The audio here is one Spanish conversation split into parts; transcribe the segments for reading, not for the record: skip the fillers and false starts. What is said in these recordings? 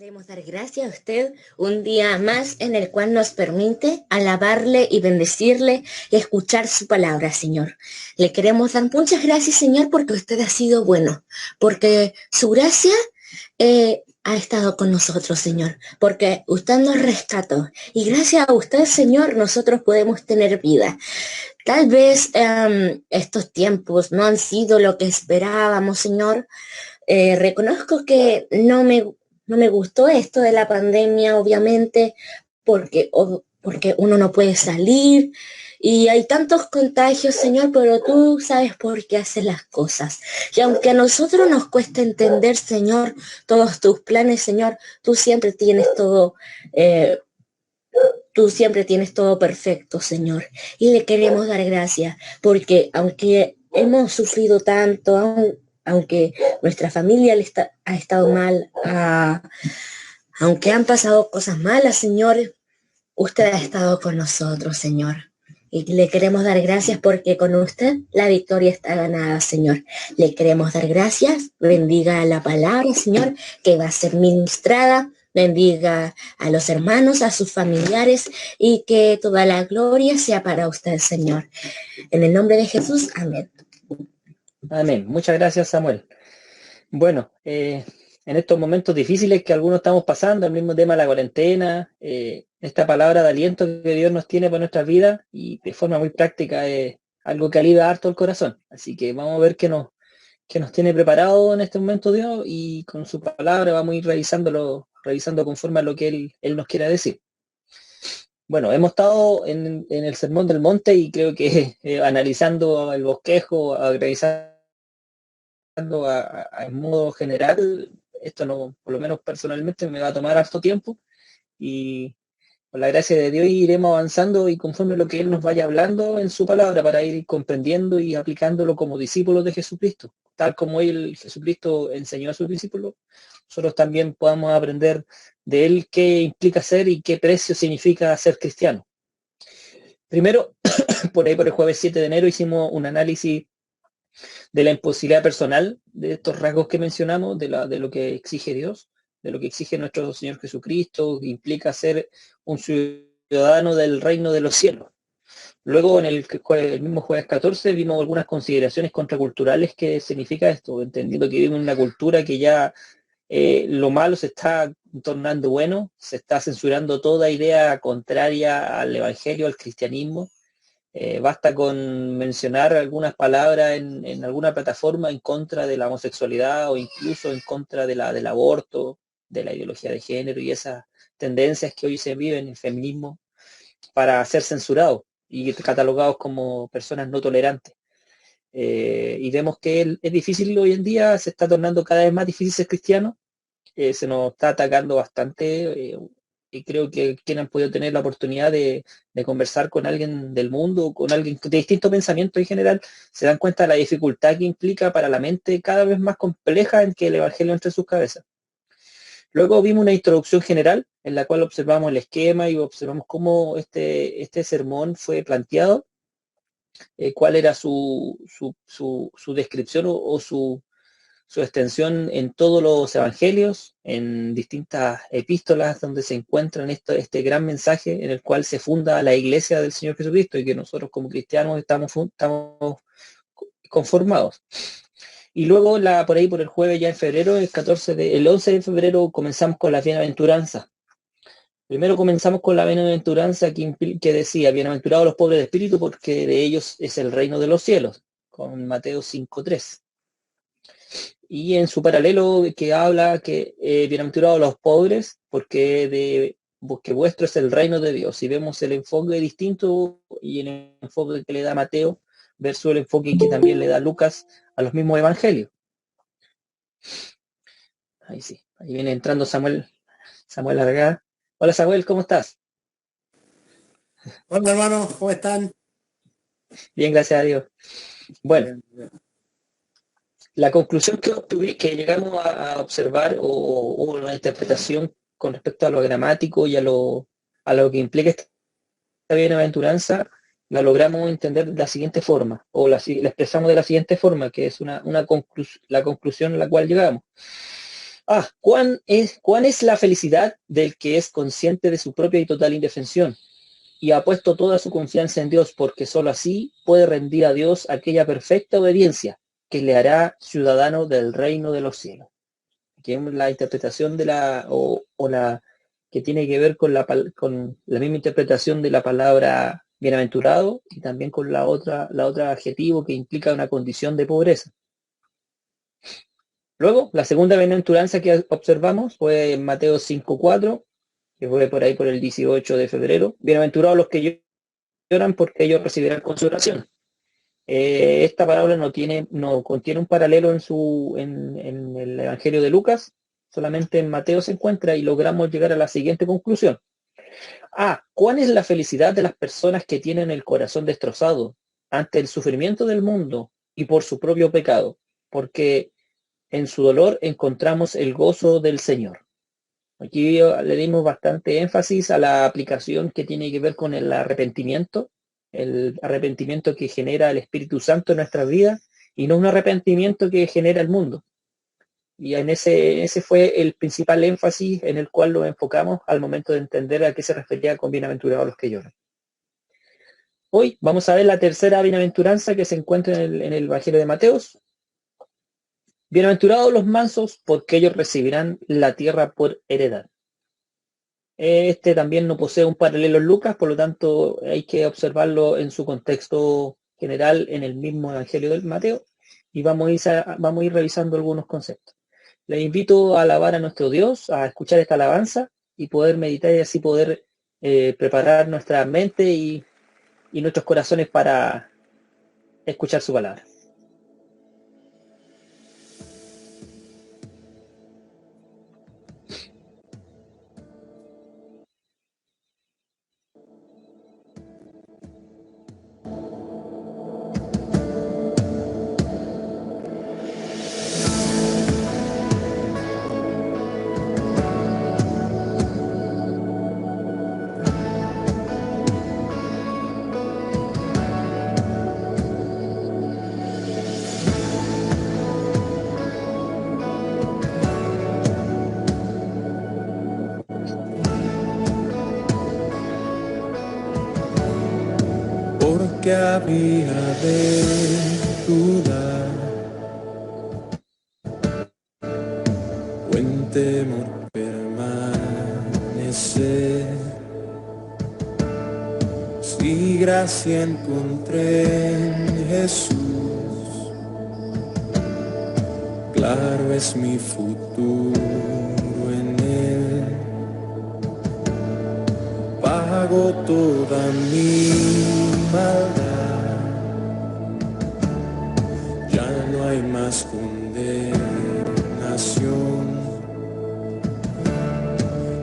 Queremos dar gracias a usted un día más en el cual nos permite alabarle y bendecirle y escuchar su palabra, Señor. Le queremos dar muchas gracias, Señor, porque usted ha sido bueno, porque su gracia ha estado con nosotros, Señor, porque usted nos rescató. Y gracias a usted, Señor, nosotros podemos tener vida. Tal vez estos tiempos no han sido lo que esperábamos, Señor. Reconozco que no me gustó esto de la pandemia, obviamente, porque uno no puede salir y hay tantos contagios, Señor, pero tú sabes por qué haces las cosas. Y aunque a nosotros nos cuesta entender, Señor, todos tus planes, Señor, eh, tú siempre tienes todo perfecto, Señor. Y le queremos dar gracias, porque aunque hemos sufrido tanto, aunque nuestra familia ha estado mal, aunque han pasado cosas malas, Señor, usted ha estado con nosotros, Señor. Y le queremos dar gracias porque con usted la victoria está ganada, Señor. Le queremos dar gracias. Bendiga la palabra, Señor, que va a ser ministrada. Bendiga a los hermanos, a sus familiares y que toda la gloria sea para usted, Señor. En el nombre de Jesús, amén. Amén. Muchas gracias, Samuel. Bueno, en estos momentos difíciles que algunos estamos pasando, el mismo tema de la cuarentena, esta palabra de aliento que Dios nos tiene para nuestras vidas y de forma muy práctica es algo que alivia harto el corazón. Así que vamos a ver qué nos tiene preparado en este momento Dios y con su palabra vamos a ir revisando conforme a lo que Él nos quiera decir. Bueno, hemos estado en el Sermón del Monte y creo que analizando el bosquejo, revisando en modo general, esto no, por lo menos personalmente me va a tomar harto tiempo y con la gracia de Dios iremos avanzando y conforme lo que Él nos vaya hablando en su palabra para ir comprendiendo y aplicándolo como discípulos de Jesucristo, tal como Jesucristo enseñó a sus discípulos, nosotros también podamos aprender de Él qué implica ser y qué precio significa ser cristiano. Primero, por ahí por el jueves 7 de enero hicimos un análisis de la imposibilidad personal de estos rasgos que mencionamos, de lo que exige Dios, de lo que exige nuestro Señor Jesucristo, que implica ser un ciudadano del reino de los cielos. Luego, en el mismo jueves 14, vimos algunas consideraciones contraculturales que significa esto, entendiendo que vivimos en una cultura que ya lo malo se está tornando bueno, se está censurando toda idea contraria al evangelio, al cristianismo. Basta con mencionar algunas palabras en alguna plataforma en contra de la homosexualidad o incluso en contra del aborto, de la ideología de género y esas tendencias que hoy se viven en el feminismo para ser censurados y catalogados como personas no tolerantes. Y vemos que es difícil hoy en día, se está tornando cada vez más difícil ser cristiano, se nos está atacando bastante. Y creo que quienes han podido tener la oportunidad de conversar con alguien del mundo, con alguien de distinto pensamiento en general, se dan cuenta de la dificultad que implica para la mente cada vez más compleja en que el Evangelio entre en sus cabezas. Luego vimos una introducción general en la cual observamos el esquema y observamos cómo este sermón fue planteado, cuál era su descripción o su extensión en todos los evangelios, en distintas epístolas donde se encuentran este gran mensaje en el cual se funda la iglesia del Señor Jesucristo y que nosotros como cristianos estamos conformados. Y luego por ahí por el jueves ya en febrero, el 11 de febrero comenzamos con las bienaventuranzas. Primero comenzamos con la bienaventuranza que decía, bienaventurados los pobres de espíritu porque de ellos es el reino de los cielos, con Mateo 5:3. Y en su paralelo que habla que bienaventurados los pobres porque vuestro es el reino de Dios. Y vemos el enfoque distinto y el enfoque que le da Mateo versus el enfoque que también le da Lucas a los mismos evangelios. Ahí sí, ahí viene entrando Samuel Larga. Hola Samuel, ¿cómo estás? Hola hermano, ¿cómo están? Bien, gracias a Dios. Bueno, Bien, bien. la conclusión que llegamos a observar o la interpretación con respecto a lo gramático y a lo que implica esta bienaventuranza, la logramos entender de la siguiente forma, o la expresamos de la siguiente forma, que es la conclusión a la cual llegamos. ¿Cuán es la felicidad del que es consciente de su propia y total indefensión y ha puesto toda su confianza en Dios, porque sólo así puede rendir a Dios aquella perfecta obediencia que le hará ciudadano del reino de los cielos? Que es la interpretación de la que tiene que ver con la misma interpretación de la palabra bienaventurado y también con la otra adjetivo que implica una condición de pobreza. Luego, la segunda bienaventuranza que observamos fue en Mateo 5:4, que fue por ahí por el 18 de febrero. Bienaventurados los que lloran, porque ellos recibirán consolación. Esta parábola no contiene un paralelo en el Evangelio de Lucas, solamente en Mateo se encuentra y logramos llegar a la siguiente conclusión. ¿Cuál es la felicidad de las personas que tienen el corazón destrozado ante el sufrimiento del mundo y por su propio pecado? Porque en su dolor encontramos el gozo del Señor. Aquí le dimos bastante énfasis a la aplicación que tiene que ver con el arrepentimiento que genera el Espíritu Santo en nuestras vidas y no un arrepentimiento que genera el mundo. Y ese fue el principal énfasis en el cual lo enfocamos al momento de entender a qué se refería con bienaventurados los que lloran. Hoy vamos a ver la tercera bienaventuranza que se encuentra en el Evangelio de Mateos. Bienaventurados los mansos, porque ellos recibirán la tierra por heredad. Este también no posee un paralelo en Lucas, por lo tanto hay que observarlo en su contexto general en el mismo Evangelio del Mateo y vamos a ir revisando algunos conceptos. Les invito a alabar a nuestro Dios, a escuchar esta alabanza y poder meditar y así poder preparar nuestra mente y nuestros corazones para escuchar su palabra. Que había de dudar o en temor permanecer, si gracia encontré en Jesús, claro es mi futuro en Él. Pago toda mi maldad, ya no hay más condenación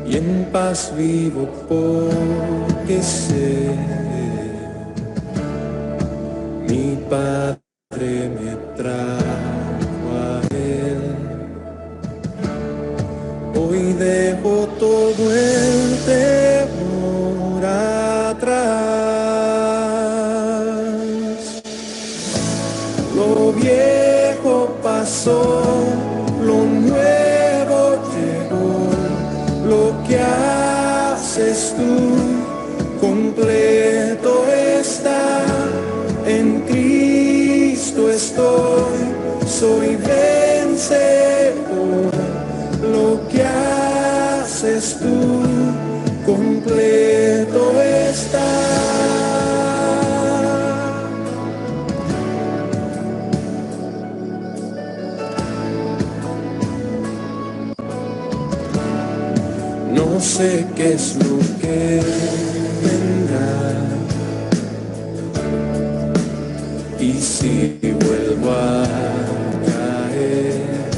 y en paz vivo porque sé mi Padre me trajo a Él. Hoy dejo todo el temor atrás. Lo viejo pasó, lo nuevo llegó. Lo que haces tú completo está. En Cristo estoy, soy vencedor. Lo que haces tú completo está. No sé qué es lo que vendrá y si vuelvo a caer,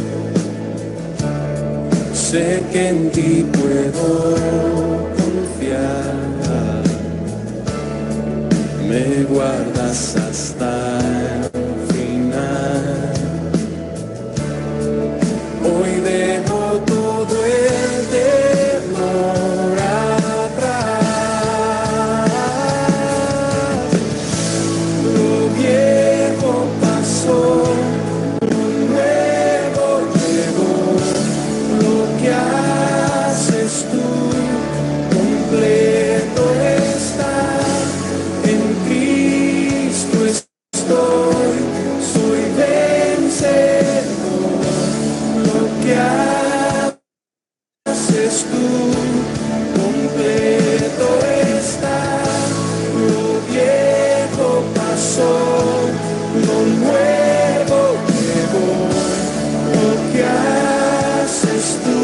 sé que en ti puedo confiar, me guardas hasta el final. Hoy dejo todo el temor atrás. Lo viejo pasó, lo nuevo llegó. haces tú, completo está. Lo viejo pasó, lo nuevo llegó. Lo que haces tú,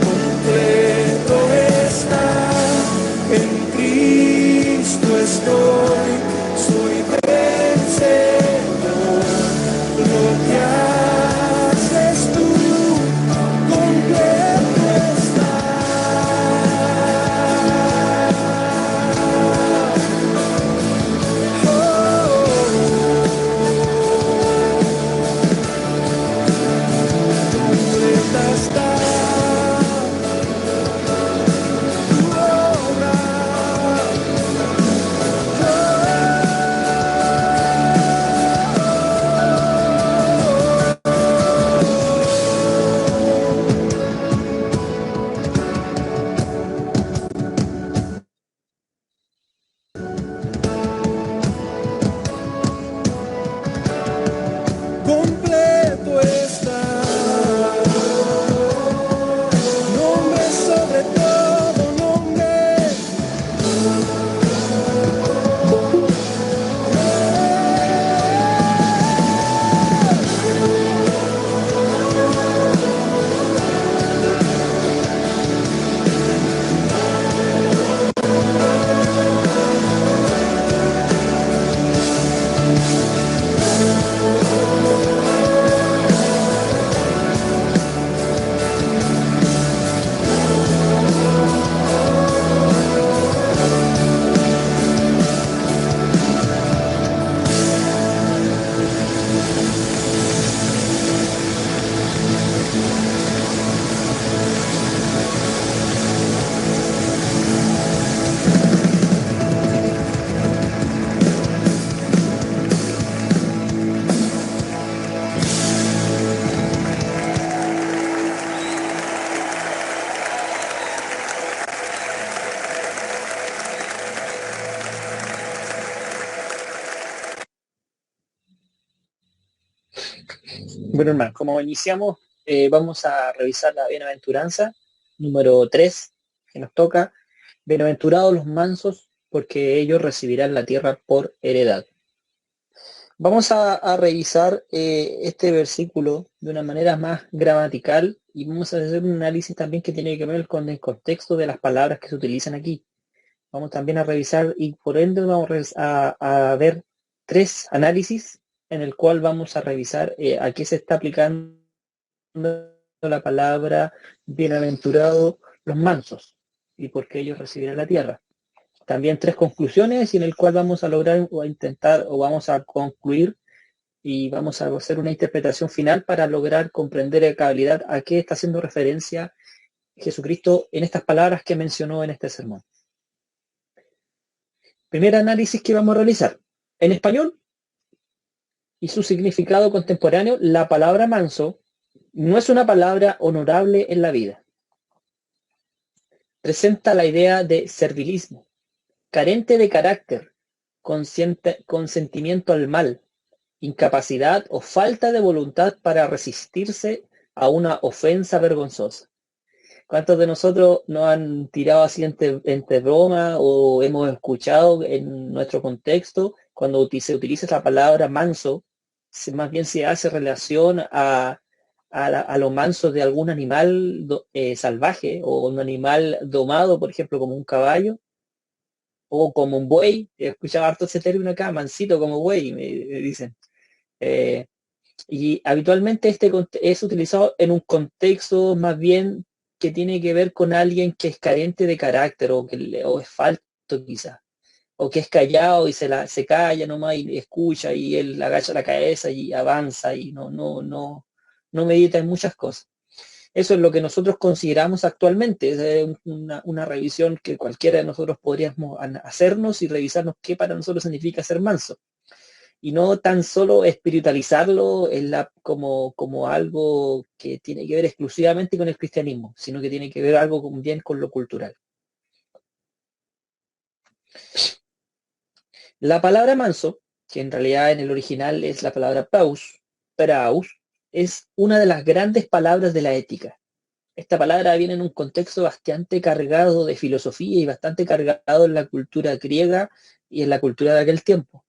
completo está. En Cristo estoy, soy vencedor. Lo que haces tú, completo está. Completa está tu obra. Completo está, nombre sobre todo nombre. Bueno, hermano, como iniciamos, vamos a revisar la bienaventuranza número 3 que nos toca. Bienaventurados los mansos, porque ellos recibirán la tierra por heredad. Vamos a revisar este versículo de una manera más gramatical y vamos a hacer un análisis también que tiene que ver con el contexto de las palabras que se utilizan aquí. Vamos también a revisar y por ende vamos a ver 3 análisis en el cual vamos a revisar a qué se está aplicando la palabra bienaventurado los mansos y por qué ellos recibirán la tierra. También 3 conclusiones y en el cual vamos a lograr o a intentar o vamos a concluir y vamos a hacer una interpretación final para lograr comprender a cabalidad a qué está haciendo referencia Jesucristo en estas palabras que mencionó en este sermón. Primer análisis que vamos a realizar. En español y su significado contemporáneo, la palabra manso no es una palabra honorable en la vida. Presenta la idea de servilismo, carente de carácter, consentimiento al mal, incapacidad o falta de voluntad para resistirse a una ofensa vergonzosa. ¿Cuántos de nosotros nos han tirado así entre broma o hemos escuchado en nuestro contexto cuando se utiliza la palabra manso, más bien se hace relación a lo manso de algún animal salvaje o un animal domado, por ejemplo, como un caballo o como un buey? He escuchado harto ese término acá, mansito como buey, me dicen. Y habitualmente es utilizado en un contexto más bien que tiene que ver con alguien que es carente de carácter o es falto quizás, o que es callado y se calla nomás y escucha y él agacha la cabeza y avanza y no medita en muchas cosas. Eso es lo que nosotros consideramos actualmente, es una revisión que cualquiera de nosotros podríamos hacernos y revisarnos qué para nosotros significa ser manso. Y no tan solo espiritualizarlo como algo que tiene que ver exclusivamente con el cristianismo, sino que tiene que ver algo bien con lo cultural. La palabra manso, que en realidad en el original es la palabra praus, es una de las grandes palabras de la ética. Esta palabra viene en un contexto bastante cargado de filosofía y bastante cargado en la cultura griega y en la cultura de aquel tiempo.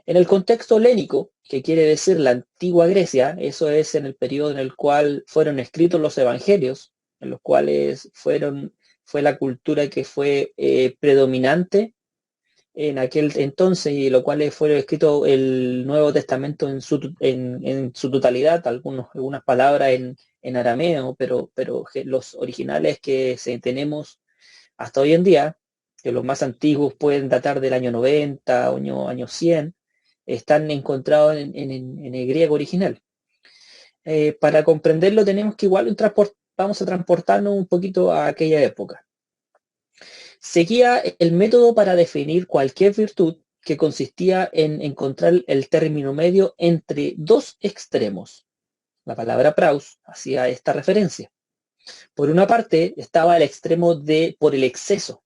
En el contexto helénico, que quiere decir la antigua Grecia, eso es en el periodo en el cual fueron escritos los evangelios, en los cuales fue la cultura que fue predominante en aquel entonces, y lo cual fue escrito el Nuevo Testamento en su totalidad, algunas palabras en arameo, pero los originales tenemos hasta hoy en día, que los más antiguos pueden datar del año 90, año 100, están encontrados en el griego original. Para comprenderlo tenemos que igual vamos a transportarnos un poquito a aquella época. Seguía el método para definir cualquier virtud que consistía en encontrar el término medio entre dos extremos. La palabra praus hacía esta referencia. Por una parte estaba el extremo por el exceso,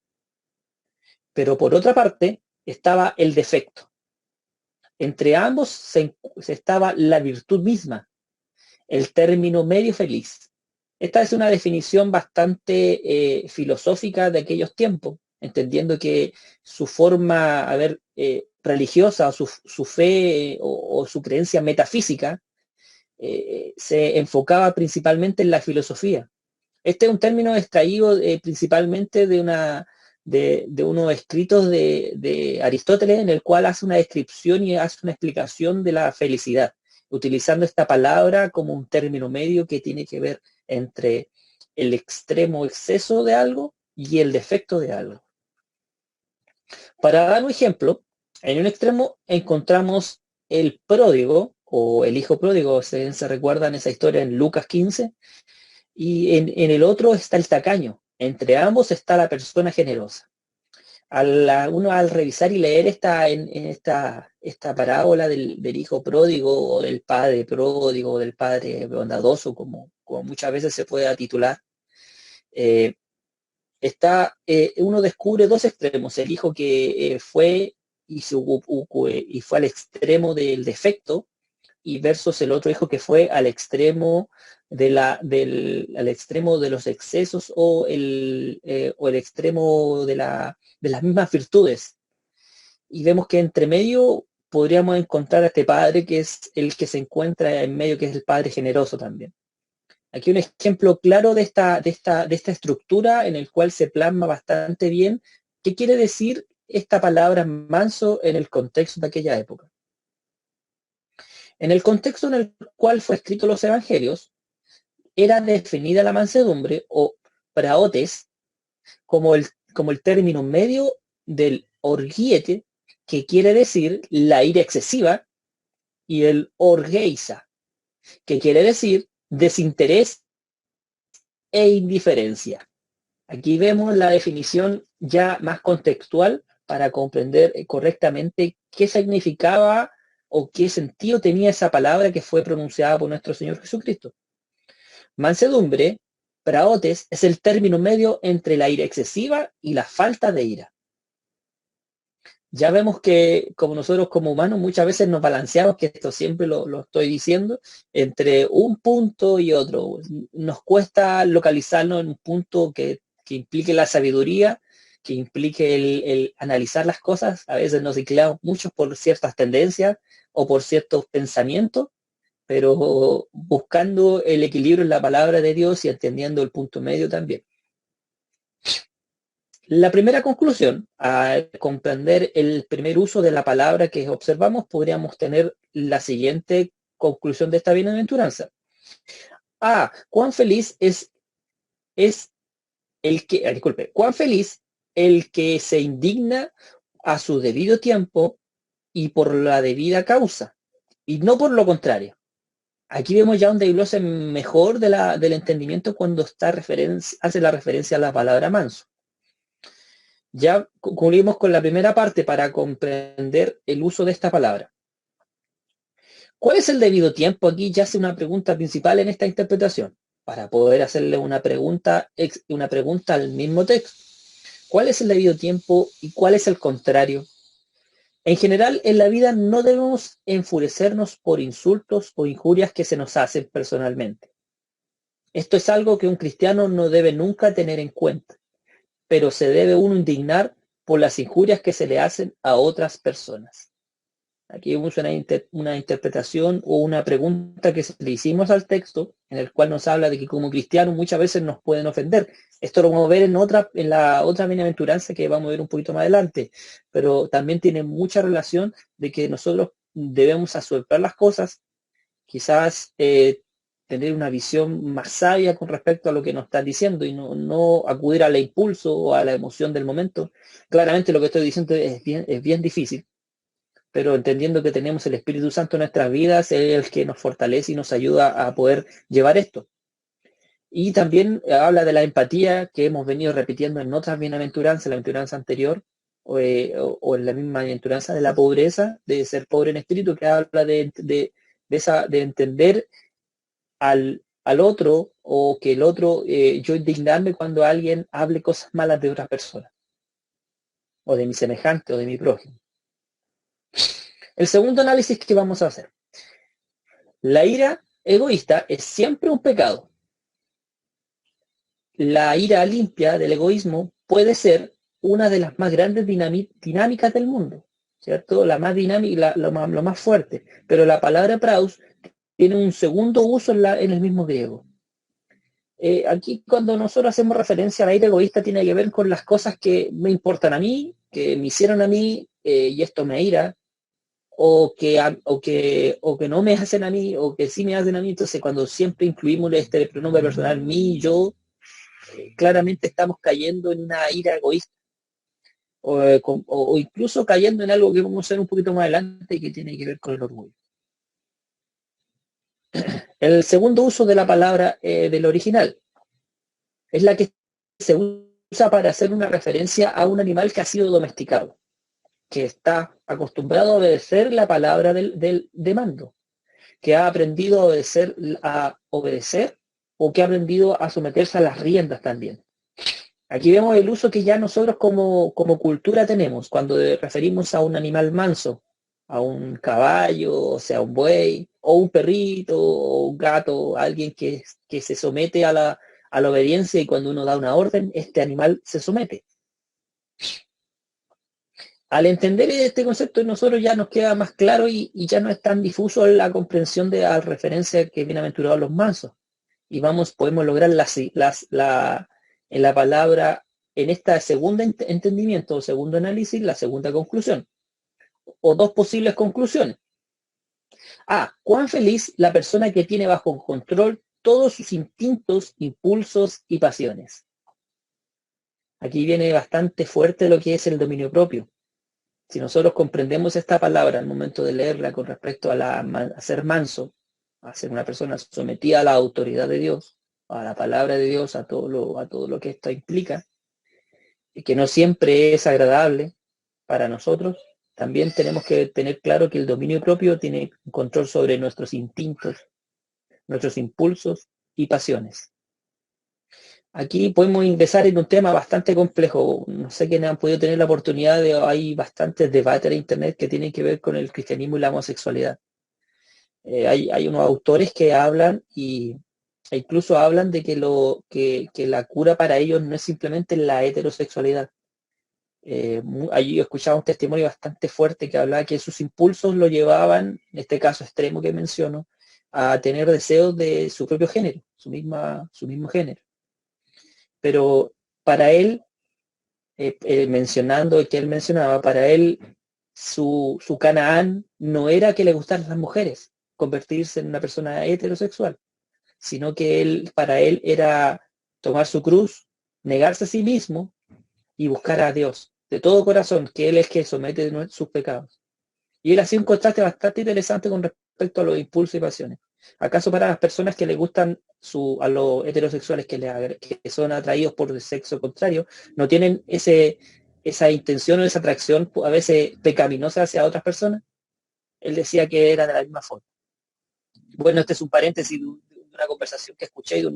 pero por otra parte estaba el defecto. Entre ambos se estaba la virtud misma, el término medio feliz. Esta es una definición bastante filosófica de aquellos tiempos, entendiendo que su forma, religiosa, o su fe o su creencia metafísica se enfocaba principalmente en la filosofía. Este es un término extraído principalmente de unos escritos de Aristóteles, en el cual hace una descripción y hace una explicación de la felicidad, utilizando esta palabra como un término medio que tiene que ver entre el extremo exceso de algo y el defecto de algo. Para dar un ejemplo, en un extremo encontramos el pródigo o el hijo pródigo, se recuerdan esa historia en Lucas 15, y en el otro está el tacaño. Entre ambos está la persona generosa. Uno al revisar y leer esta parábola del hijo pródigo o del padre pródigo o del padre bondadoso, como muchas veces se puede titular, uno descubre dos extremos: el hijo que fue y fue al extremo del defecto, y versus el otro hijo que fue al extremo al extremo de los excesos o el extremo de las mismas virtudes. Y vemos que entre medio podríamos encontrar a este padre, que es el que se encuentra en medio, que es el padre generoso también. Aquí un ejemplo claro de esta estructura, en el cual se plasma bastante bien qué quiere decir esta palabra manso en el contexto de aquella época. En el contexto en el cual fue escrito los evangelios, era definida la mansedumbre o praotes como el término medio del orgiete, que quiere decir la ira excesiva, y el orgeisa, que quiere decir desinterés e indiferencia. Aquí vemos la definición ya más contextual para comprender correctamente qué significaba o qué sentido tenía esa palabra que fue pronunciada por nuestro Señor Jesucristo. Mansedumbre, praotes, es el término medio entre la ira excesiva y la falta de ira. Ya vemos que como nosotros como humanos muchas veces nos balanceamos, que esto siempre lo estoy diciendo, entre un punto y otro. Nos cuesta localizarnos en un punto que implique la sabiduría, que implique el analizar las cosas. A veces nos inclinamos mucho por ciertas tendencias o por ciertos pensamientos, pero buscando el equilibrio en la palabra de Dios y entendiendo el punto medio también. La primera conclusión, al comprender el primer uso de la palabra que observamos, podríamos tener la siguiente conclusión de esta bienaventuranza. Cuán feliz es el que, cuán feliz el que se indigna a su debido tiempo y por la debida causa, y no por lo contrario. Aquí vemos ya un desglose mejor del entendimiento cuando hace la referencia a la palabra manso. Ya concluimos con la primera parte para comprender el uso de esta palabra. ¿Cuál es el debido tiempo? Aquí ya hace una pregunta principal en esta interpretación, para poder hacerle una pregunta al mismo texto. ¿Cuál es el debido tiempo y cuál es el contrario? En general, en la vida no debemos enfurecernos por insultos o injurias que se nos hacen personalmente. Esto es algo que un cristiano no debe nunca tener en cuenta, pero se debe uno indignar por las injurias que se le hacen a otras personas. Aquí vemos una interpretación o una pregunta que le hicimos al texto, en el cual nos habla de que como cristianos muchas veces nos pueden ofender. Esto lo vamos a ver en la otra bienaventuranza que vamos a ver un poquito más adelante, pero también tiene mucha relación de que nosotros debemos aceptar las cosas, quizás tener una visión más sabia con respecto a lo que nos están diciendo y no acudir al impulso o a la emoción del momento. Claramente lo que estoy diciendo es bien difícil, pero entendiendo que tenemos el Espíritu Santo en nuestras vidas, es el que nos fortalece y nos ayuda a poder llevar esto. Y también habla de la empatía que hemos venido repitiendo en otras bienaventuranzas, la bienaventuranza anterior, o en la misma bienaventuranza de la pobreza, de ser pobre en espíritu, que habla de entender al otro, o que el otro, yo indignarme cuando alguien hable cosas malas de otras personas, o de mi semejante, o de mi prójimo. El segundo análisis que vamos a hacer. La ira egoísta es siempre un pecado. La ira limpia del egoísmo puede ser una de las más grandes dinámicas del mundo, ¿cierto? La más dinámica, lo más fuerte. Pero la palabra praus tiene un segundo uso en el mismo griego. Aquí cuando nosotros hacemos referencia a la ira egoísta tiene que ver con las cosas que me importan a mí, que me hicieron a mí, y esto me ira, o que no me hacen a mí, o que sí me hacen a mí. Entonces cuando siempre incluimos este pronombre personal, mí, yo, claramente estamos cayendo en una ira egoísta, o incluso cayendo en algo que vamos a ver un poquito más adelante y que tiene que ver con el orgullo. El segundo uso de la palabra del original es la que se usa para hacer una referencia a un animal que ha sido domesticado, que está acostumbrado a obedecer la palabra de mando, que ha aprendido a obedecer o que ha aprendido a someterse a las riendas también. Aquí vemos el uso que ya nosotros como cultura tenemos cuando referimos a un animal manso, a un caballo, o sea, un buey, o un perrito, o un gato, alguien que se somete a la obediencia, y cuando uno da una orden, este animal se somete. Al entender este concepto, nosotros ya nos queda más claro y ya no es tan difuso la comprensión de la referencia que bienaventurados los mansos. Y podemos lograr en la palabra, en esta segunda entendimiento o segundo análisis, la segunda conclusión, o dos posibles conclusiones. Cuán feliz la persona que tiene bajo control todos sus instintos, impulsos y pasiones. Aquí viene bastante fuerte lo que es el dominio propio. Si nosotros comprendemos esta palabra al momento de leerla con respecto a ser manso, a ser una persona sometida a la autoridad de Dios, a la palabra de Dios, a todo lo que esto implica, y que no siempre es agradable para nosotros, también tenemos que tener claro que el dominio propio tiene control sobre nuestros instintos, nuestros impulsos y pasiones. Aquí podemos ingresar en un tema bastante complejo. No sé quiénes han podido tener la oportunidad hay bastantes debates en internet que tienen que ver con el cristianismo y la homosexualidad. Hay unos autores que hablan e incluso hablan de que la cura para ellos no es simplemente la heterosexualidad. Allí yo escuchaba un testimonio bastante fuerte que hablaba que sus impulsos lo llevaban, en este caso extremo que menciono, a tener deseos de su propio género, su mismo género. Pero para él, mencionando que él mencionaba, para él su Canaán no era que le gustaran las mujeres, convertirse en una persona heterosexual, sino que para él era tomar su cruz, negarse a sí mismo y buscar a Dios de todo corazón, que él es que somete sus pecados. Y él hacía un contraste bastante interesante con respecto a los impulsos y pasiones. ¿Acaso para las personas que le gustan a los heterosexuales que son atraídos por el sexo contrario, no tienen esa intención o esa atracción a veces pecaminosa hacia otras personas? Él decía que era de la misma forma. Bueno, este es un paréntesis de una conversación que escuché de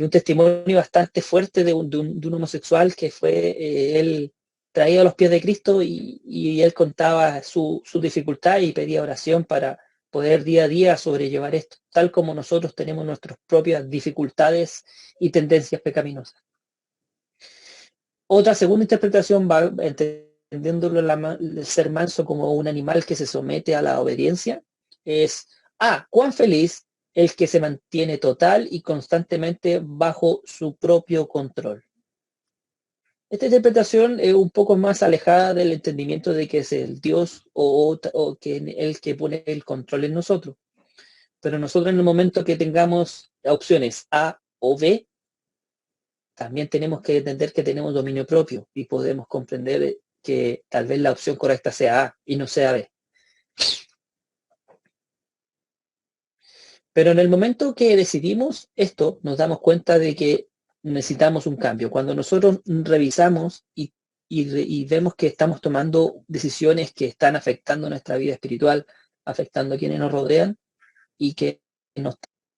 un testimonio bastante fuerte de un homosexual que fue él traído a los pies de Cristo y él contaba su dificultad y pedía oración para poder día a día sobrellevar esto, tal como nosotros tenemos nuestras propias dificultades y tendencias pecaminosas. Otra segunda interpretación va entendiéndolo el ser manso como un animal que se somete a la obediencia, es, cuán feliz el que se mantiene total y constantemente bajo su propio control. Esta interpretación es un poco más alejada del entendimiento de que es el Dios o que el que pone el control en nosotros. Pero nosotros en el momento que tengamos opciones A o B, también tenemos que entender que tenemos dominio propio y podemos comprender que tal vez la opción correcta sea A y no sea B. Pero en el momento que decidimos esto, nos damos cuenta de que necesitamos un cambio. Cuando nosotros revisamos y vemos que estamos tomando decisiones que están afectando nuestra vida espiritual, afectando a quienes nos rodean y que no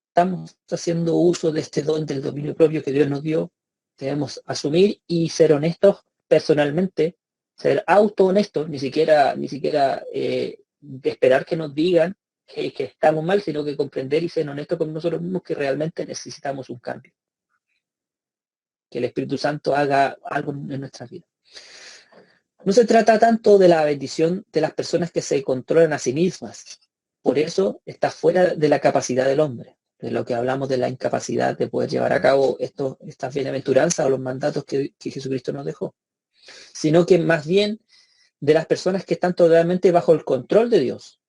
estamos haciendo uso de este don del dominio propio que Dios nos dio, debemos asumir y ser honestos personalmente, ser auto-honestos, ni siquiera de esperar que nos digan que estamos mal, sino que comprender y ser honestos con nosotros mismos que realmente necesitamos un cambio. Que el Espíritu Santo haga algo en nuestra vida. No se trata tanto de la bendición de las personas que se controlan a sí mismas. Por eso está fuera de la capacidad del hombre. De lo que hablamos de la incapacidad de poder llevar a cabo estas bienaventuranzas o los mandatos que Jesucristo nos dejó. Sino que más bien de las personas que están totalmente bajo el control de Dios.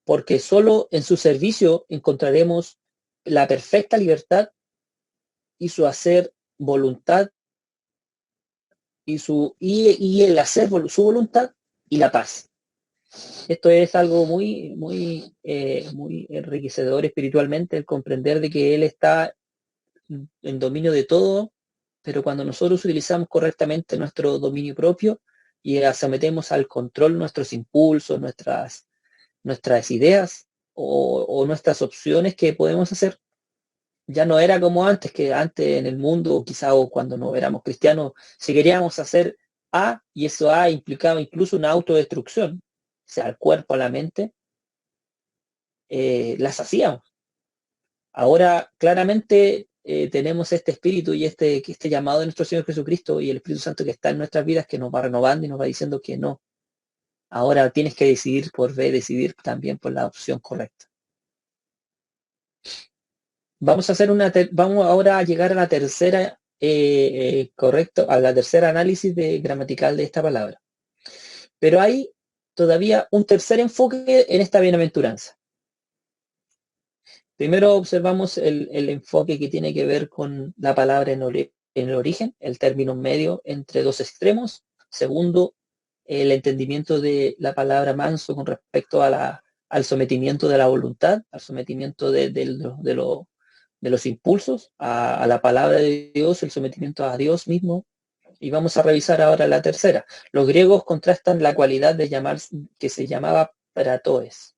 Porque solo en su servicio encontraremos la perfecta libertad y su hacer voluntad y el hacer su voluntad y la paz. Esto es algo muy enriquecedor espiritualmente, el comprender de que Él está en dominio de todo, pero cuando nosotros utilizamos correctamente nuestro dominio propio y sometemos al control nuestros impulsos, nuestras ideas o nuestras opciones que podemos hacer, ya no era como antes, que antes en el mundo, quizá o cuando no éramos cristianos, si queríamos hacer A, y eso A implicaba incluso una autodestrucción, o sea, al cuerpo, a la mente, las hacíamos. Ahora, claramente, tenemos este espíritu y este llamado de nuestro Señor Jesucristo y el Espíritu Santo que está en nuestras vidas, que nos va renovando y nos va diciendo que no. Ahora tienes que decidir por B, decidir también por la opción correcta. Vamos ahora a llegar a la tercera, a la tercera análisis gramatical de esta palabra. Pero hay todavía un tercer enfoque en esta bienaventuranza. Primero observamos el enfoque que tiene que ver con la palabra en el origen, el término medio entre dos extremos. Segundo, el entendimiento de la palabra manso con respecto al sometimiento de la voluntad, al sometimiento de los impulsos, a la palabra de Dios, el sometimiento a Dios mismo. Y vamos a revisar ahora la tercera. Los griegos contrastan la cualidad de que se llamaba pratoes.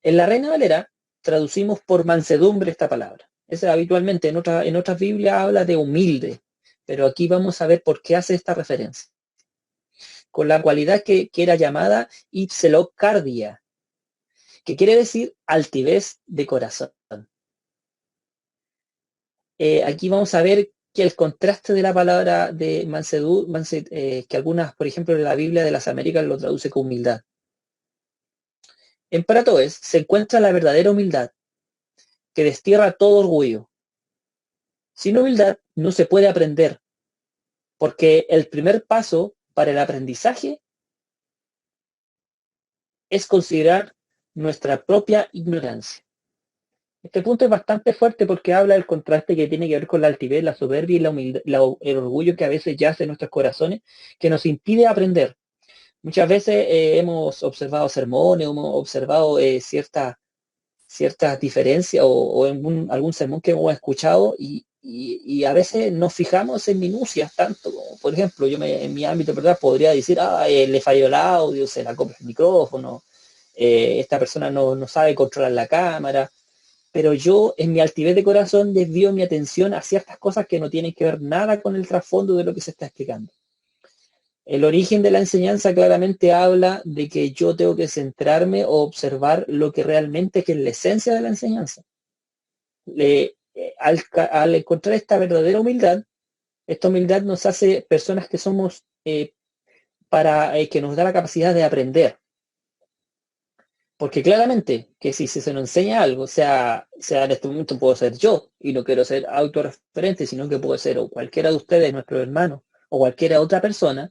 En la Reina Valera traducimos por mansedumbre esta palabra. Esa habitualmente en otras Biblias habla de humilde, pero aquí vamos a ver por qué hace esta referencia. Con la cualidad que era llamada ipselocardia, que quiere decir altivez de corazón. Aquí vamos a ver que el contraste de la palabra de que algunas, por ejemplo, en la Biblia de las Américas lo traduce con humildad. En pratoes se encuentra la verdadera humildad, que destierra todo orgullo. Sin humildad no se puede aprender, porque el primer paso para el aprendizaje es considerar nuestra propia ignorancia. Este punto es bastante fuerte porque habla del contraste que tiene que ver con la altivez, la soberbia y la humildad, el orgullo que a veces yace en nuestros corazones, que nos impide aprender. Muchas veces hemos observado sermones, hemos observado ciertas diferencias o en algún sermón que hemos escuchado y a veces nos fijamos en minucias tanto como, por ejemplo, en mi ámbito, ¿verdad? Podría decir, le falló el audio, se la copia el micrófono, esta persona no sabe controlar la cámara, pero yo en mi altivez de corazón desvío mi atención a ciertas cosas que no tienen que ver nada con el trasfondo de lo que se está explicando. El origen de la enseñanza claramente habla de que yo tengo que centrarme o observar lo que realmente es la esencia de la enseñanza. Al encontrar esta verdadera humildad, esta humildad nos hace personas que somos que nos da la capacidad de aprender. Porque claramente que si se nos enseña algo, sea en este momento puedo ser yo, y no quiero ser autorreferente, sino que puede ser o cualquiera de ustedes, nuestros hermanos, o cualquiera otra persona,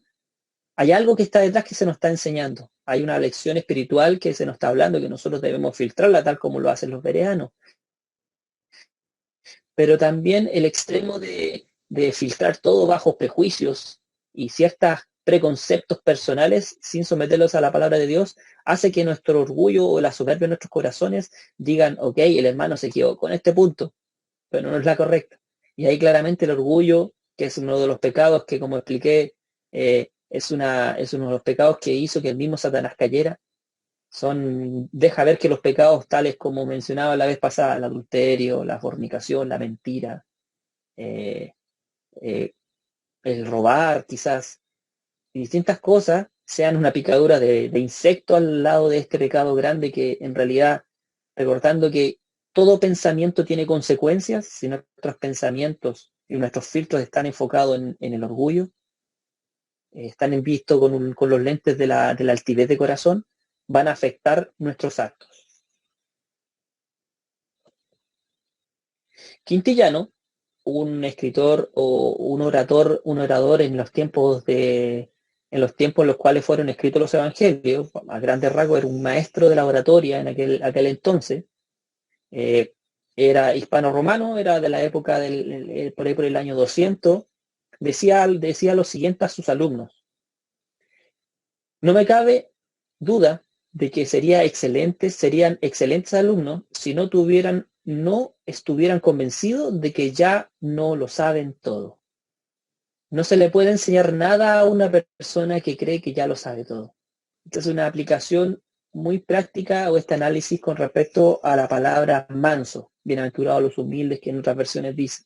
hay algo que está detrás que se nos está enseñando. Hay una lección espiritual que se nos está hablando, que nosotros debemos filtrarla tal como lo hacen los bereanos. Pero también el extremo de filtrar todo bajo prejuicios y ciertos preconceptos personales sin someterlos a la palabra de Dios, hace que nuestro orgullo o la soberbia de nuestros corazones digan, ok, el hermano se equivocó en este punto, pero no es la correcta. Y ahí claramente el orgullo, que es uno de los pecados que, como expliqué, es uno de los pecados que hizo que el mismo Satanás cayera, deja ver que los pecados tales como mencionaba la vez pasada, el adulterio, la fornicación, la mentira, eh, eh, el robar quizás, y distintas cosas sean una picadura de insecto al lado de este pecado grande que en realidad, recordando que todo pensamiento tiene consecuencias, si nuestros pensamientos y nuestros filtros están enfocados en el orgullo, están vistos con los lentes de la altivez de corazón, van a afectar nuestros actos. Quintillano, un escritor o un orador en los tiempos en los cuales fueron escritos los evangelios, a grandes rasgos era un maestro de la oratoria en aquel entonces, era hispano-romano, era de la época por ahí por el año 200, decía lo siguiente a sus alumnos: no me cabe duda de que serían excelentes alumnos si no estuvieran convencidos de que ya no lo saben todo. No se le puede enseñar nada a una persona que cree que ya lo sabe todo. Esta es una aplicación muy práctica o este análisis con respecto a la palabra manso, bienaventurados los humildes, que en otras versiones dice.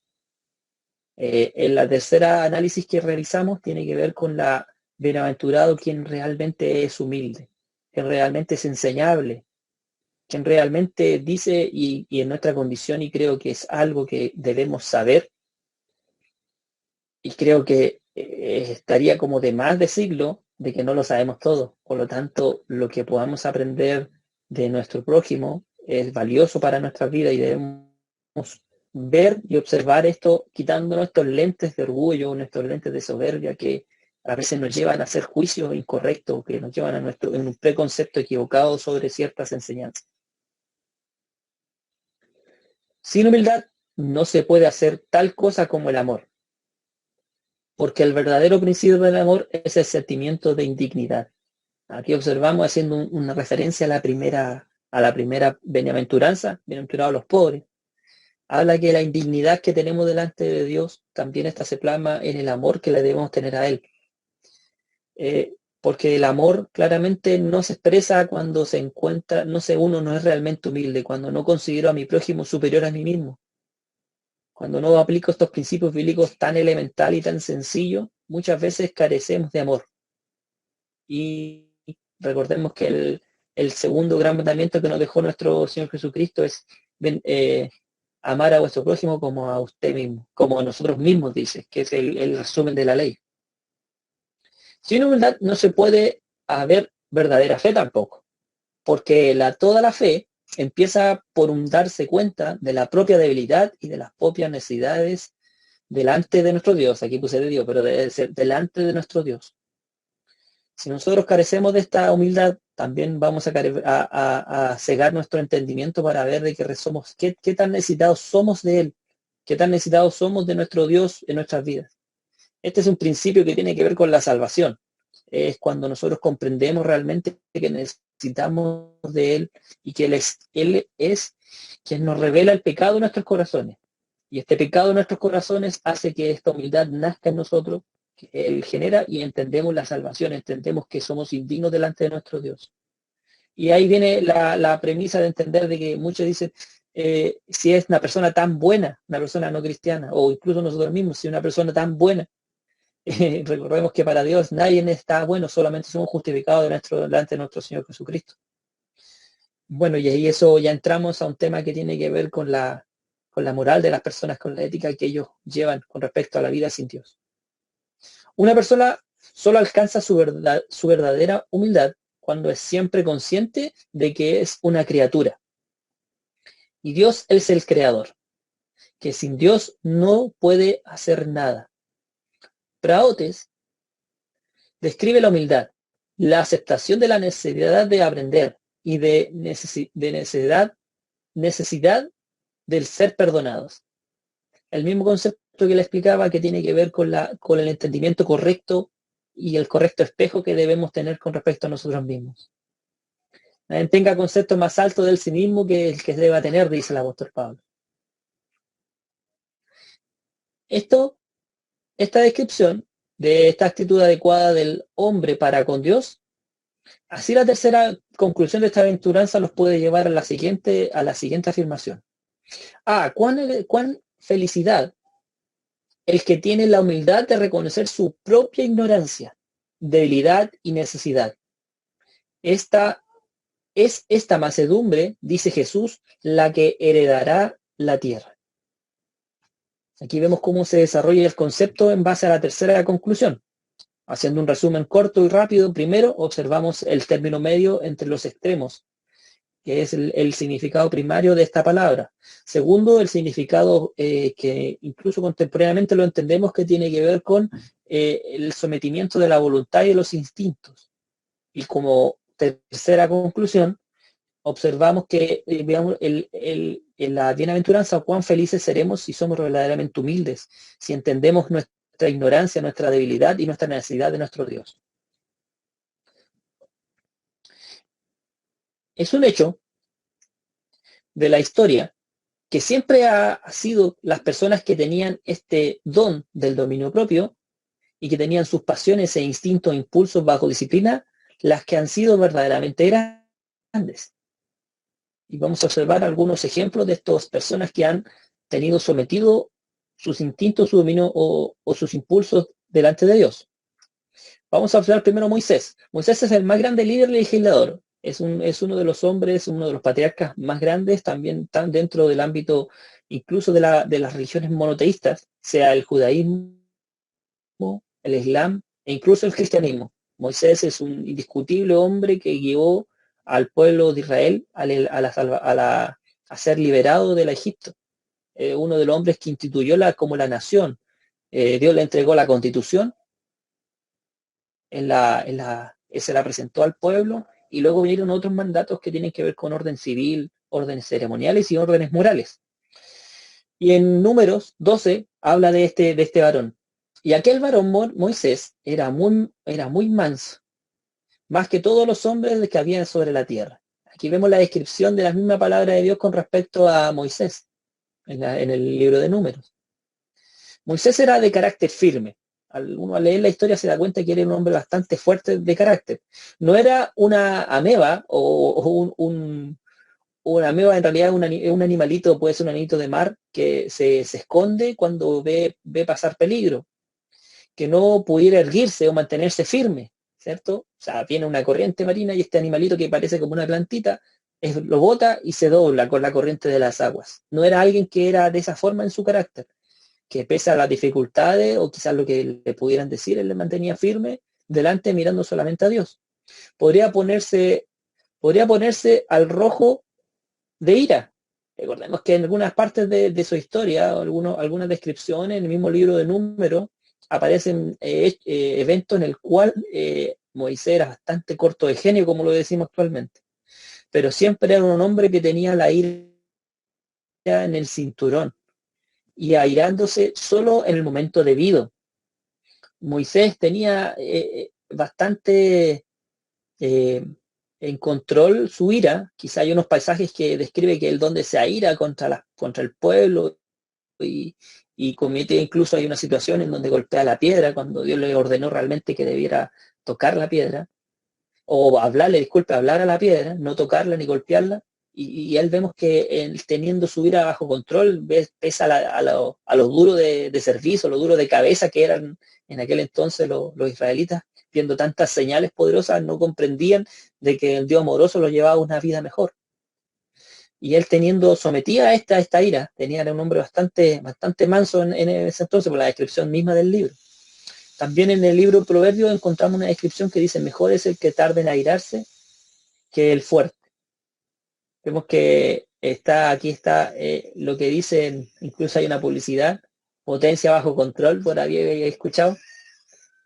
En la tercera análisis que realizamos tiene que ver con la bienaventurado quien realmente es humilde, quien realmente es enseñable, quien realmente dice y en nuestra condición, y creo que es algo que debemos saber, y creo que estaría como de más decirlo, de que no lo sabemos todo. Por lo tanto, lo que podamos aprender de nuestro prójimo es valioso para nuestra vida y debemos ver y observar esto quitándonos estos lentes de orgullo, nuestros lentes de soberbia que a veces nos llevan a hacer juicios incorrectos, que nos llevan en un preconcepto equivocado sobre ciertas enseñanzas. Sin humildad no se puede hacer tal cosa como el amor, porque el verdadero principio del amor es el sentimiento de indignidad. Aquí observamos haciendo una referencia a la primera bienaventuranza, bienaventurados los pobres. Habla que la indignidad que tenemos delante de Dios también se plasma en el amor que le debemos tener a Él. Porque el amor claramente no se expresa cuando se encuentra, uno no es realmente humilde, cuando no considero a mi prójimo superior a mí mismo. Cuando no aplico estos principios bíblicos tan elementales y tan sencillos, muchas veces carecemos de amor. Y recordemos que el segundo gran mandamiento que nos dejó nuestro Señor Jesucristo es amar a vuestro prójimo como a usted mismo, como a nosotros mismos, dice, que es el resumen de la ley. Sin humildad no se puede haber verdadera fe tampoco, porque toda la fe empieza por un darse cuenta de la propia debilidad y de las propias necesidades delante de nuestro Dios. Aquí puse de Dios, pero delante de nuestro Dios. Si nosotros carecemos de esta humildad, también vamos a cegar nuestro entendimiento para ver de qué tan necesitados somos de Él, qué tan necesitados somos de nuestro Dios en nuestras vidas. Este es un principio que tiene que ver con la salvación. Es cuando nosotros comprendemos realmente que necesitamos de Él y que Él es quien nos revela el pecado de nuestros corazones. Y este pecado de nuestros corazones hace que esta humildad nazca en nosotros, que Él genera, y entendemos la salvación, entendemos que somos indignos delante de nuestro Dios. Y ahí viene la premisa de entender de que muchos dicen, si es una persona tan buena, una persona no cristiana, o incluso nosotros mismos, si es una persona tan buena, Recordemos que para Dios nadie está bueno, solamente somos justificados delante de nuestro Señor Jesucristo. Bueno, y ahí eso ya entramos a un tema que tiene que ver con la moral de las personas, con la ética que ellos llevan con respecto a la vida sin Dios. Una persona solo alcanza su verdadera humildad cuando es siempre consciente de que es una criatura. Y Dios es el creador, que sin Dios no puede hacer nada. Praotes describe la humildad, la aceptación de la necesidad de aprender y de necesidad del ser perdonados. El mismo concepto que le explicaba, que tiene que ver con el entendimiento correcto y el correcto espejo que debemos tener con respecto a nosotros mismos. Nadie tenga concepto más alto del sí mismo que el que deba tener, dice el apóstol Pablo. Esta descripción de esta actitud adecuada del hombre para con Dios, así la tercera conclusión de esta aventuranza nos puede llevar a la siguiente afirmación. Cuán felicidad el que tiene la humildad de reconocer su propia ignorancia, debilidad y necesidad. Esta mansedumbre, dice Jesús, la que heredará la tierra. Aquí vemos cómo se desarrolla el concepto en base a la tercera conclusión. Haciendo un resumen corto y rápido, primero observamos el término medio entre los extremos, que es el significado primario de esta palabra. Segundo, el significado que incluso contemporáneamente lo entendemos, que tiene que ver con el sometimiento de la voluntad y de los instintos. Y como tercera conclusión, observamos que veamos en la bienaventuranza cuán felices seremos si somos verdaderamente humildes, si entendemos nuestra ignorancia, nuestra debilidad y nuestra necesidad de nuestro Dios. Es un hecho de la historia que siempre ha sido las personas que tenían este don del dominio propio y que tenían sus pasiones e instintos e impulsos bajo disciplina, las que han sido verdaderamente grandes. Y vamos a observar algunos ejemplos de estas personas que han tenido sometido sus instintos, su dominio o sus impulsos delante de Dios. Vamos a observar primero a Moisés. Moisés es el más grande líder y legislador. Es uno de los hombres, uno de los patriarcas más grandes, también tan dentro del ámbito incluso de las religiones monoteístas, sea el judaísmo, el islam e incluso el cristianismo. Moisés es un indiscutible hombre que guió al pueblo de Israel a ser liberado del Egipto. Uno de los hombres que instituyó como la nación. Dios le entregó la constitución, se la presentó al pueblo, y luego vinieron otros mandatos que tienen que ver con orden civil, órdenes ceremoniales y órdenes morales. Y en Números 12 habla de este varón. Y aquel varón Moisés era muy manso, más que todos los hombres que habían sobre la tierra. Aquí vemos la descripción de la misma palabra de Dios con respecto a Moisés en el libro de Números. Moisés era de carácter firme. Uno al leer la historia se da cuenta que era un hombre bastante fuerte de carácter. No era una ameba o una ameba, en realidad es un animalito, puede ser un animalito de mar que se esconde cuando ve pasar peligro, que no pudiera erguirse o mantenerse firme, ¿cierto? O sea, viene una corriente marina y este animalito que parece como una plantita, lo bota y se dobla con la corriente de las aguas. No era alguien que era de esa forma en su carácter, que pese a las dificultades o quizás lo que le pudieran decir, él le mantenía firme delante, mirando solamente a Dios. Podría ponerse al rojo de ira. Recordemos que en algunas partes de su historia, algunas descripciones en el mismo libro de Números, aparecen eventos en el cual Moisés era bastante corto de genio, como lo decimos actualmente. Pero siempre era un hombre que tenía la ira en el cinturón y airándose solo en el momento debido. Moisés tenía bastante en control su ira. Quizá hay unos pasajes que describe que él donde se aira contra el pueblo y comete, incluso hay una situación en donde golpea la piedra cuando Dios le ordenó realmente que debiera tocar la piedra o hablar a la piedra, no tocarla ni golpearla. y él vemos que él, teniendo su ira bajo control, pese a lo duro de servicio, lo duro de cabeza que eran en aquel entonces los israelitas, viendo tantas señales poderosas, no comprendían de que el Dios amoroso los llevaba a una vida mejor. Y él teniendo sometida a esta ira, tenía un hombre bastante manso en ese entonces, por la descripción misma del libro. También en el libro Proverbios encontramos una descripción que dice, mejor es el que tarde en airarse que el fuerte. Vemos que aquí está lo que dicen, incluso hay una publicidad, potencia bajo control, por ahí había escuchado.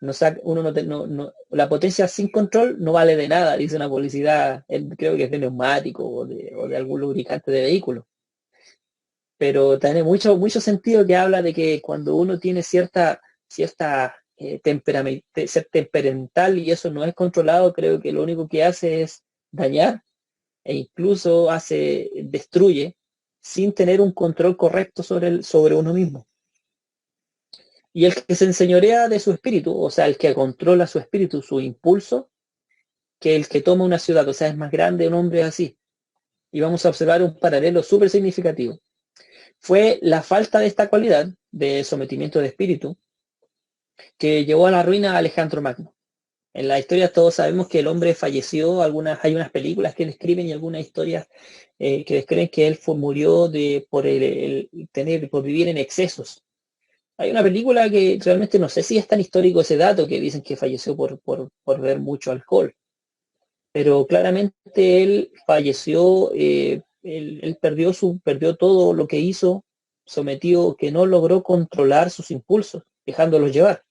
La potencia sin control no vale de nada, dice una publicidad, creo que es de neumático o de algún lubricante de vehículo. Pero tiene mucho sentido que habla de que cuando uno tiene ser temperamental y eso no es controlado, creo que lo único que hace es dañar e incluso destruye sin tener un control correcto sobre uno mismo. Y el que se enseñorea de su espíritu, o sea, el que controla su espíritu, su impulso, que el que toma una ciudad, o sea, es más grande un hombre así. Y vamos a observar un paralelo súper significativo. Fue la falta de esta cualidad de sometimiento de espíritu que llevó a la ruina a Alejandro Magno. En la historia todos sabemos que el hombre falleció, hay unas películas que describen y algunas historias que describen que él murió por vivir en excesos. Hay una película que realmente no sé si es tan histórico ese dato, que dicen que falleció por beber mucho alcohol. Pero claramente él falleció, él perdió todo lo que hizo, sometido, que no logró controlar sus impulsos, dejándolos llevar.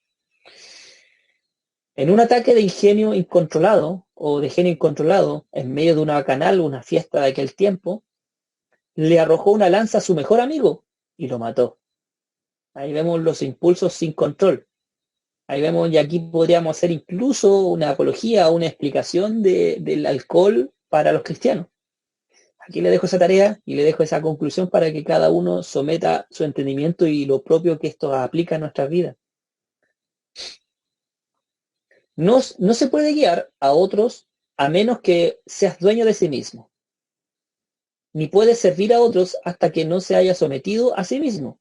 En un ataque de ingenio incontrolado o de genio incontrolado, en medio de una bacanal, una fiesta de aquel tiempo, le arrojó una lanza a su mejor amigo y lo mató. Ahí vemos los impulsos sin control. Ahí vemos, y aquí podríamos hacer incluso una apología o una explicación del alcohol para los cristianos. Aquí le dejo esa tarea y le dejo esa conclusión para que cada uno someta su entendimiento y lo propio que esto aplica a nuestras vidas. No se puede guiar a otros a menos que seas dueño de sí mismo. Ni puedes servir a otros hasta que no se haya sometido a sí mismo.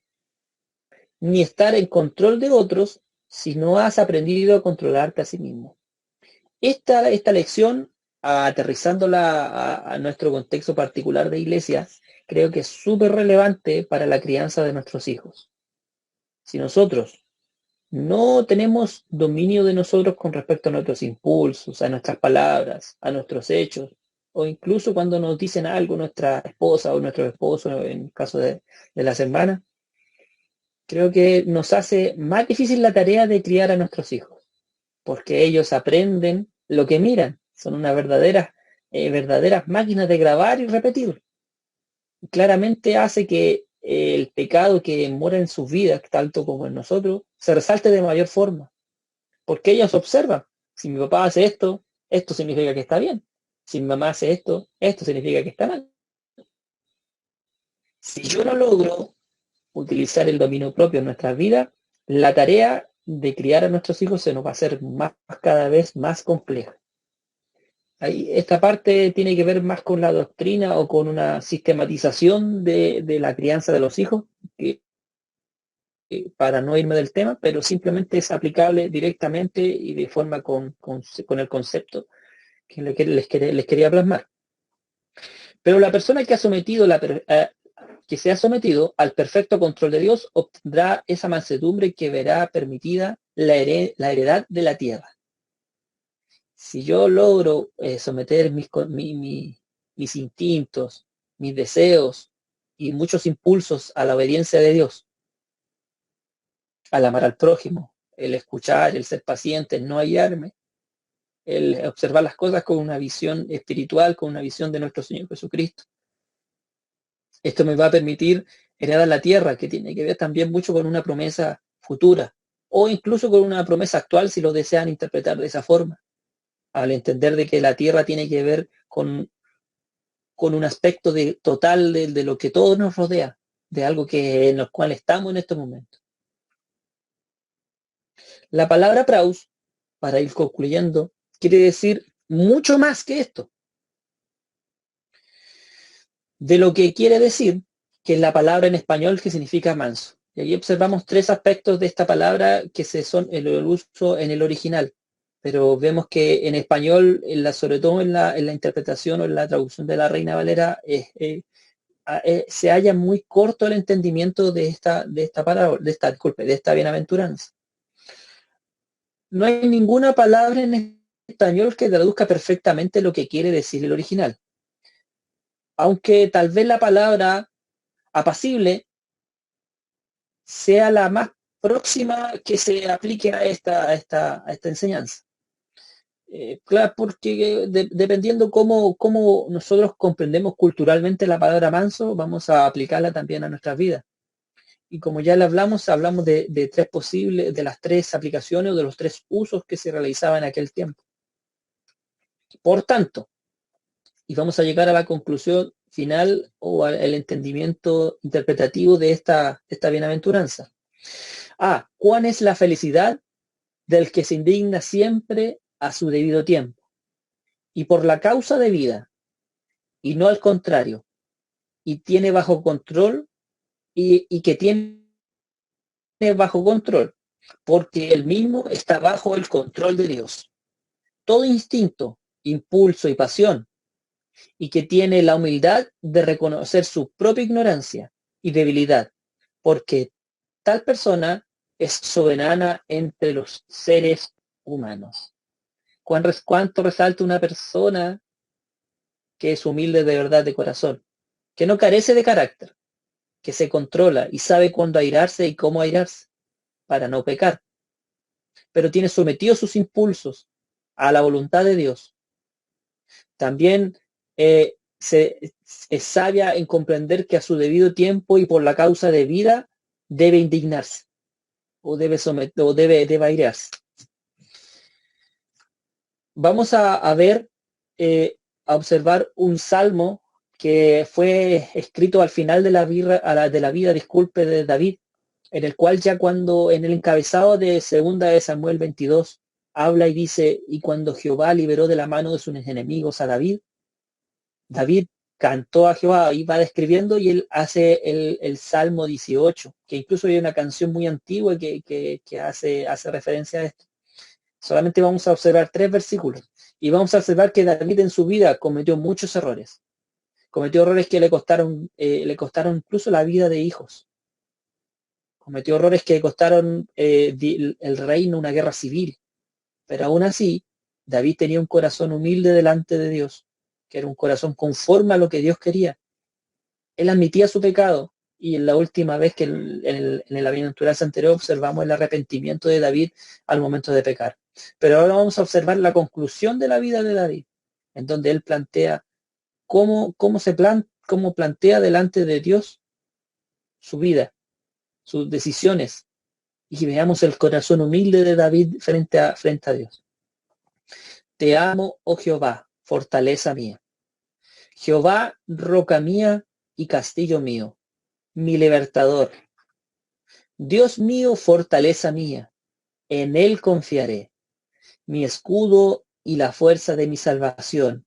Ni estar en control de otros si no has aprendido a controlarte a sí mismo. Esta lección, aterrizándola a nuestro contexto particular de iglesia, creo que es súper relevante para la crianza de nuestros hijos. Si nosotros no tenemos dominio de nosotros con respecto a nuestros impulsos, a nuestras palabras, a nuestros hechos, o incluso cuando nos dicen algo nuestra esposa o nuestro esposo, en el caso de las hermanas, creo que nos hace más difícil la tarea de criar a nuestros hijos, porque ellos aprenden lo que miran, son unas verdaderas máquinas de grabar y repetir. Claramente hace que el pecado que mora en sus vidas, tanto como en nosotros, se resalte de mayor forma. Porque ellos observan, si mi papá hace esto, esto significa que está bien. Si mi mamá hace esto, esto significa que está mal. Si yo no logro utilizar el dominio propio en nuestras vidas, la tarea de criar a nuestros hijos se nos va a hacer cada vez más compleja. Esta parte tiene que ver más con la doctrina o con una sistematización de la crianza de los hijos, para no irme del tema, pero simplemente es aplicable directamente y de forma con el concepto que les quería plasmar. Pero la persona que que se ha sometido al perfecto control de Dios obtendrá esa mansedumbre que verá permitida la heredad de la tierra. Si yo logro someter mis instintos, mis deseos y muchos impulsos a la obediencia de Dios, al amar al prójimo, el escuchar, el ser paciente, el no hallarme, el observar las cosas con una visión espiritual, con una visión de nuestro Señor Jesucristo. Esto me va a permitir heredar la tierra, que tiene que ver también mucho con una promesa futura, o incluso con una promesa actual si lo desean interpretar de esa forma, al entender de que la tierra tiene que ver con un aspecto total de lo que todo nos rodea, de algo en el cual estamos en estos momentos. La palabra praus, para ir concluyendo, quiere decir mucho más que esto. de lo que quiere decir, que es la palabra en español que significa manso. Y aquí observamos tres aspectos de esta palabra que son el uso en el original. Pero vemos que en español, sobre todo en la interpretación o en la traducción de la Reina Valera, se halla muy corto el entendimiento de esta palabra, de esta bienaventuranza. No hay ninguna palabra en español que traduzca perfectamente lo que quiere decir el original. Aunque tal vez la palabra apacible sea la más próxima que se aplique a esta enseñanza. Claro, porque dependiendo cómo nosotros comprendemos culturalmente la palabra manso, vamos a aplicarla también a nuestras vidas. Y como ya le hablamos de tres posibles, de las tres aplicaciones o de los tres usos que se realizaban en aquel tiempo. Por tanto, y vamos a llegar a la conclusión final o al entendimiento interpretativo de esta bienaventuranza. ¿Cuál es la felicidad del que se indigna siempre a su debido tiempo y por la causa de vida, y no al contrario, y tiene bajo control y que tiene bajo control, porque él mismo está bajo el control de Dios? Todo instinto, impulso y pasión, y que tiene la humildad de reconocer su propia ignorancia y debilidad, porque tal persona es soberana entre los seres humanos. ¿Cuánto resalta una persona que es humilde de verdad de corazón, que no carece de carácter, que se controla y sabe cuándo airarse y cómo airarse para no pecar, pero tiene sometidos sus impulsos a la voluntad de Dios? También es sabia en comprender que a su debido tiempo y por la causa de vida debe indignarse o debe airearse. Vamos a ver, a observar un salmo que fue escrito al final de la vida, disculpe, de David, en el cual ya cuando en el encabezado de 2 de Samuel 22 habla y dice: y cuando Jehová liberó de la mano de sus enemigos a David cantó a Jehová, y va describiendo, y él hace el Salmo 18, que incluso hay una canción muy antigua que hace referencia a esto. Solamente vamos a observar 3 versículos y vamos a observar que David en su vida cometió muchos errores. Cometió errores que le costaron incluso la vida de hijos. Cometió errores que costaron el reino, una guerra civil. Pero aún así, David tenía un corazón humilde delante de Dios, que era un corazón conforme a lo que Dios quería. Él admitía su pecado, y en la última vez que en la bienaventuranza anterior observamos el arrepentimiento de David al momento de pecar. Pero ahora vamos a observar la conclusión de la vida de David, en donde él plantea cómo plantea delante de Dios su vida, sus decisiones, y veamos el corazón humilde de David frente a Dios. Te amo, oh Jehová, fortaleza mía. Jehová, roca mía y castillo mío, mi libertador. Dios mío, fortaleza mía, en él confiaré, mi escudo y la fuerza de mi salvación,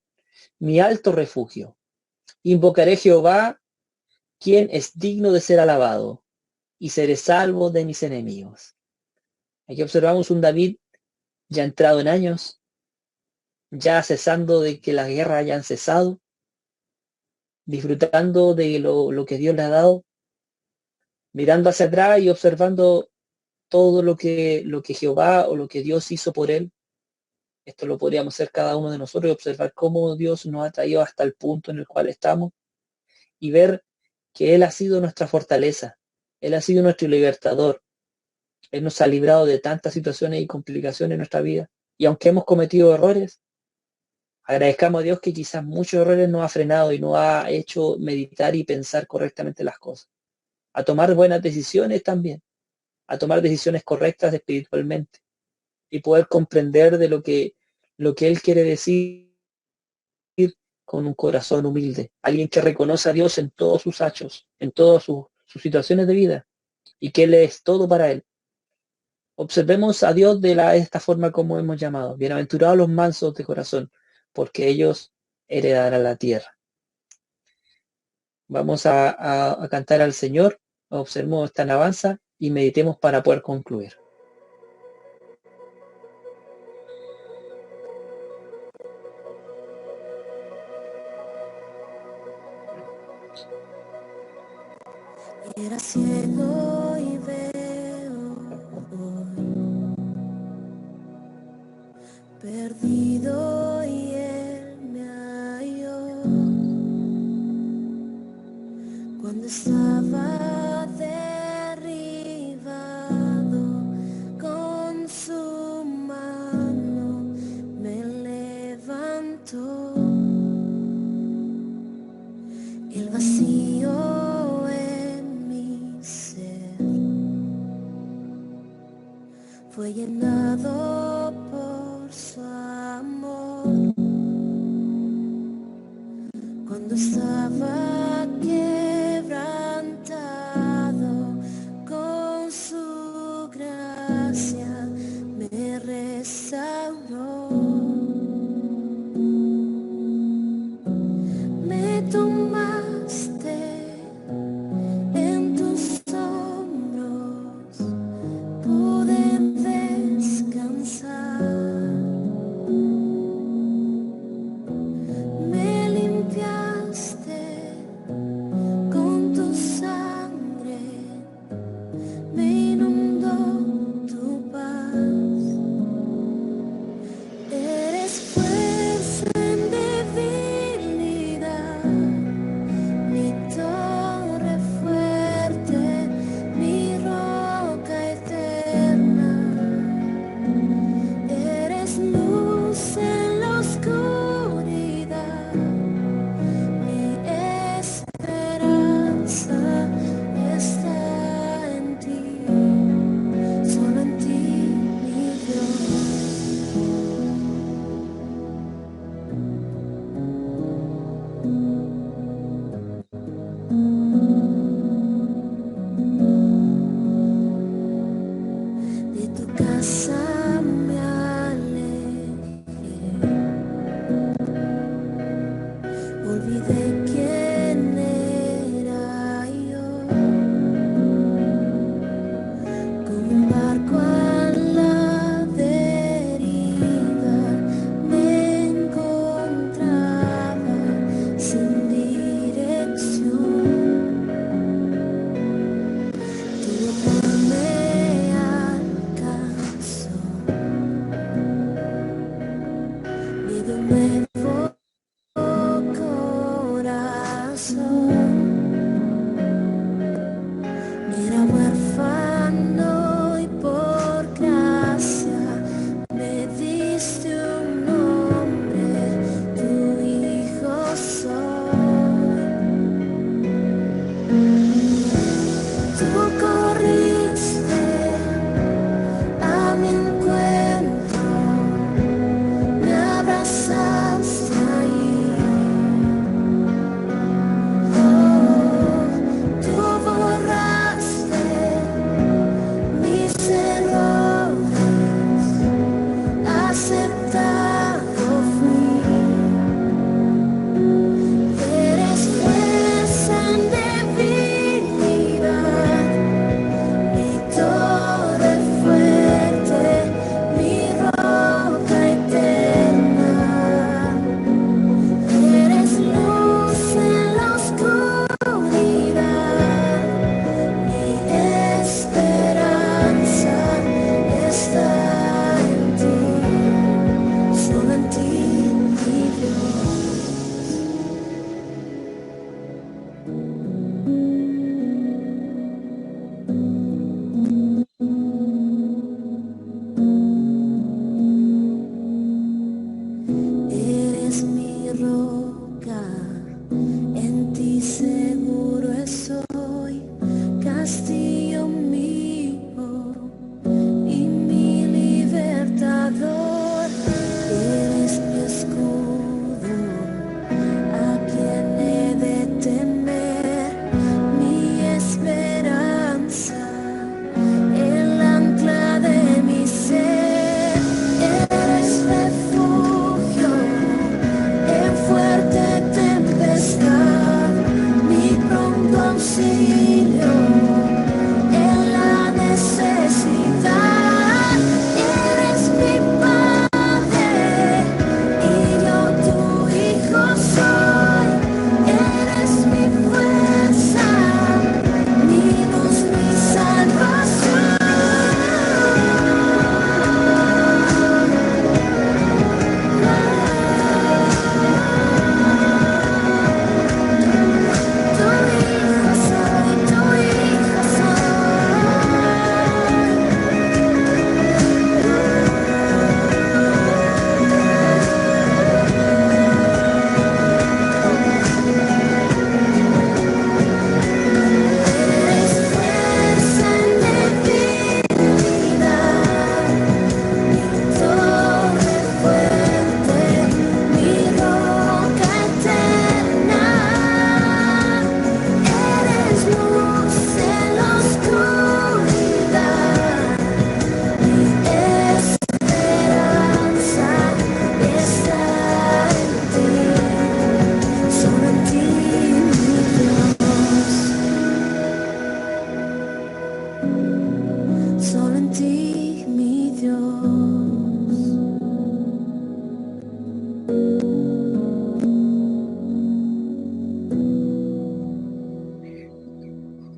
mi alto refugio. Invocaré Jehová, quien es digno de ser alabado, y seré salvo de mis enemigos. Aquí observamos un David ya entrado en años, ya cesando de que las guerras hayan cesado, disfrutando de lo que Dios le ha dado, mirando hacia atrás y observando todo lo que Jehová o lo que Dios hizo por él. Esto lo podríamos hacer cada uno de nosotros y observar cómo Dios nos ha traído hasta el punto en el cual estamos y ver que Él ha sido nuestra fortaleza, Él ha sido nuestro libertador. Él nos ha librado de tantas situaciones y complicaciones en nuestra vida. Y aunque hemos cometido errores, agradezcamos a Dios que quizás muchos errores nos ha frenado y nos ha hecho meditar y pensar correctamente las cosas. A tomar buenas decisiones también, a tomar decisiones correctas espiritualmente y poder comprender de lo que Él quiere decir con un corazón humilde. Alguien que reconoce a Dios en todos sus hechos, en todas sus situaciones de vida y que Él es todo para Él. Observemos a Dios de esta forma como hemos llamado. Bienaventurados los mansos de corazón, porque ellos heredarán la tierra. Vamos a cantar al Señor, observemos esta alabanza y meditemos para poder concluir. Era ciego y veo hoy, perdido y él me halló. Cuando estaba derribado, con su mano me levantó. El vacío en mi ser fue llenado por su amor. Cuando estaba quebrantado, con su gracia me restauró. Me tomaste en tus hombros, pude descansar.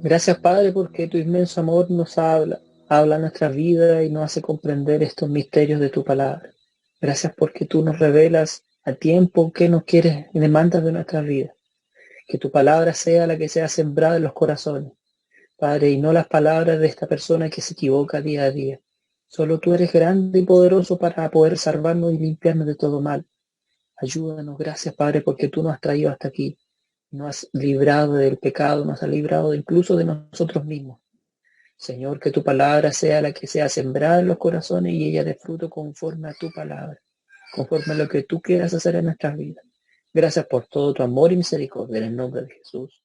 Gracias, Padre, porque tu inmenso amor nos habla a nuestra vida y nos hace comprender estos misterios de tu palabra. Gracias porque tú nos revelas a tiempo qué nos quieres y demandas de nuestra vida. Que tu palabra sea la que sea sembrada en los corazones, Padre, y no las palabras de esta persona que se equivoca día a día. Solo tú eres grande y poderoso para poder salvarnos y limpiarnos de todo mal. Ayúdanos, gracias, Padre, porque tú nos has traído hasta aquí. Nos has librado del pecado, nos has librado incluso de nosotros mismos. Señor, que tu palabra sea la que sea sembrada en los corazones y ella dé fruto conforme a tu palabra, conforme a lo que tú quieras hacer en nuestras vidas. Gracias por todo tu amor y misericordia en el nombre de Jesús.